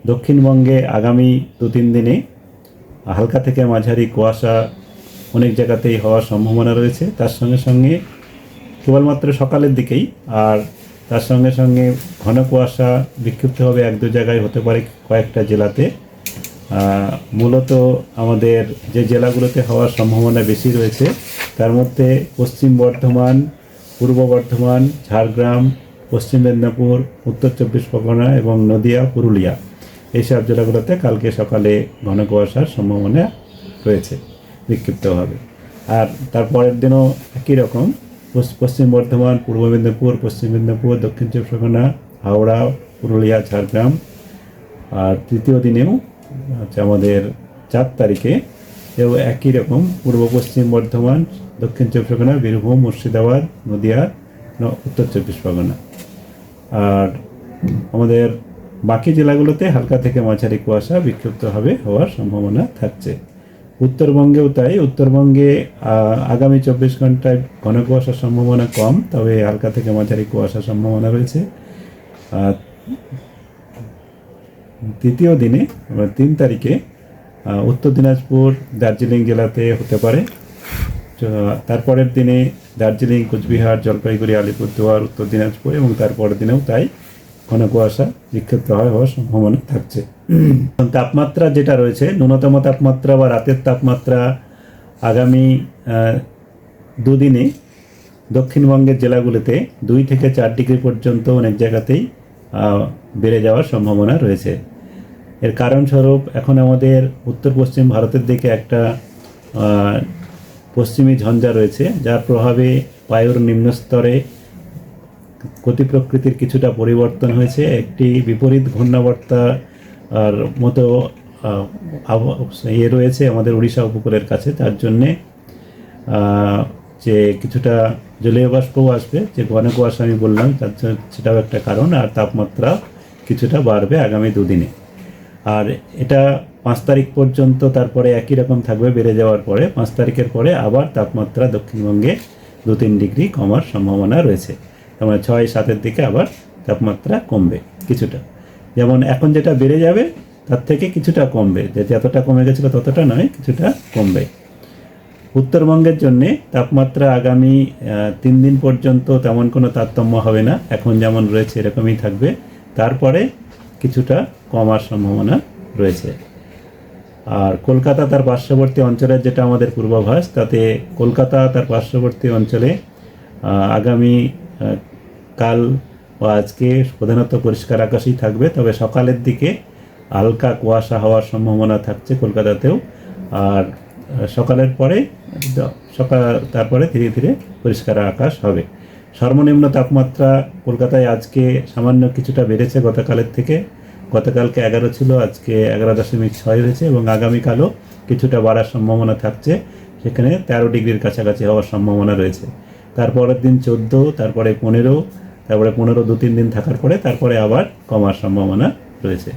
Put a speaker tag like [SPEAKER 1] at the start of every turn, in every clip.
[SPEAKER 1] দক্ষিণবঙ্গে আগামী 2-3 দিনে হালকা থেকে মাঝারি কুয়াশা অনেক জায়গাতেই হওয়ার সম্ভাবনা রয়েছে। তার সঙ্গে সঙ্গে কেবলমাত্র সকালের দিকেই, আর তার সঙ্গে সঙ্গে ঘন কুয়াশা বিক্ষিপ্তভাবে 1-2 জায়গায় হতে পারে কয়েকটা জেলাতে। মূলত আমাদের যে জেলাগুলোতে হওয়ার সম্ভাবনা বেশি রয়েছে তার মধ্যে পশ্চিম বর্ধমান, পূর্ব বর্ধমান, ঝাড়গ্রাম, পশ্চিম মেদিনীপুর, উত্তর 24 পরগনা এবং নদিয়া, পুরুলিয়া, এইসব জেলাগুলোতে কালকে সকালে ঘন কুয়াশার সম্ভাবনা রয়েছে বিক্ষিপ্তভাবে। আর তারপরের দিনও একই রকম পশ্চিম বর্ধমান, পূর্ব মেদিনীপুর, পশ্চিম মেদিনীপুর, দক্ষিণ 24 পরগনা, হাওড়া, পুরুলিয়া, ঝাড়গ্রাম। আর তৃতীয় দিনেও আমাদের 4 তারিখে এও একই রকম পূর্ব পশ্চিম বর্ধমান, দক্ষিণ 24 পরগনা, বীরভূম, মুর্শিদাবাদ, নদিয়া, উত্তর 24 পরগনা। আর আমাদের বাকি জেলাগুলোতে হালকা থেকে মাঝারি কুয়াশা বিক্ষিপ্তভাবে হওয়ার সম্ভাবনা থাকছে। উত্তরবঙ্গেও তাই। উত্তরবঙ্গে আগামী 24 ঘন্টায় ঘন কুয়াশার সম্ভাবনা কম, তবে হালকা থেকে মাঝারি কুয়াশার সম্ভাবনা রয়েছে। তৃতীয় দিনে 3 তারিখে উত্তর দিনাজপুর, দার্জিলিং জেলাতে হতে পারে। তারপরের দিনে দার্জিলিং, কোচবিহার, জলপাইগুড়ি, আলিপুরদুয়ার, উত্তর দিনাজপুর এবং তারপরের দিনেও তাই ঘন কুয়াশা বিক্ষিপ্ত হওয়ার সম্ভাবনা থাকছে। তাপমাত্রা যেটা রয়েছে, ন্যূনতম তাপমাত্রা বা রাতের তাপমাত্রা আগামী 2 দিনে দক্ষিণবঙ্গের জেলাগুলিতে 2 থেকে 4 ডিগ্রি পর্যন্ত অনেক জায়গাতেই বেড়ে যাওয়ার সম্ভাবনা রয়েছে। এর কারণস্বরূপ এখন আমাদের উত্তর পশ্চিম ভারতের দিকে একটা পশ্চিমী ঝঞ্ঝা রয়েছে, যার প্রভাবে বায়ুর নিম্নস্তরে গতি প্রকৃতির কিছুটা পরিবর্তন হয়েছে। একটি বিপরীত ঘূর্ণাবর্তা আর মতো রয়েছে আমাদের উড়িষ্যা উপকূলের কাছে। তার জন্যে যে কিছুটা জলীয় বাষ্পও আসবে, যে ঘন কুয়াশা আমি বললাম, তার জন্য সেটাও একটা কারণ। আর তাপমাত্রা কিছুটা বাড়বে আগামী 2 দিনে। আর এটা 5 তারিখ পর্যন্ত তারপরে একই রকম থাকবে বেড়ে যাওয়ার পরে। 5 তারিখের পরে আবার তাপমাত্রা দক্ষিণবঙ্গে 2-3 ডিগ্রি কমার সম্ভাবনা রয়েছে। তার 6-7-এর দিকে আবার তাপমাত্রা কমবে কিছুটা। যেমন এখন যেটা বেড়ে যাবে তার থেকে কিছুটা কমবে, যে যতটা কমে গেছিলো ততটা নয়, কিছুটা কমবে। উত্তরবঙ্গের জন্যে তাপমাত্রা আগামী 3 দিন পর্যন্ত তেমন কোনো তারতম্য হবে না, এখন যেমন রয়েছে এরকমই থাকবে। তারপরে কিছুটা কমার সম্ভাবনা রয়েছে। আর কলকাতা তার পার্শ্ববর্তী অঞ্চলের যেটা আমাদের পূর্বাভাস, তাতে কলকাতা তার পার্শ্ববর্তী অঞ্চলে আগামী কাল ও আজকে প্রধানত পরিষ্কার আকাশই থাকবে, তবে সকালের দিকে হালকা কুয়াশা হওয়ার সম্ভাবনা থাকছে কলকাতাতেও। আর সকালের পরে তারপরে ধীরে ধীরে পরিষ্কার আকাশ হবে। সর্বনিম্ন তাপমাত্রা কলকাতায় আজকে সামান্য কিছুটা বেড়েছে গতকালের থেকে। গতকালকে 11 ছিল, আজকে 11.6 হয়েছে এবং আগামীকালও কিছুটা বাড়ার সম্ভাবনা থাকছে, সেখানে 13 ডিগ্রির কাছাকাছি হওয়ার সম্ভাবনা রয়েছে। তারপরের দিন 14, তারপরে 15, তারপরে 15 2-3 দিন থাকার পরে তারপরে আবার কমার সম্ভাবনা রয়েছে।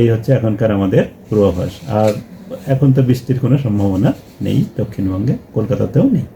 [SPEAKER 1] এই হচ্ছে এখনকার আমাদের পূর্বাভাস। আর এখন তো বৃষ্টির কোনো সম্ভাবনা নেই দক্ষিণবঙ্গে, কলকাতাতেও নেই।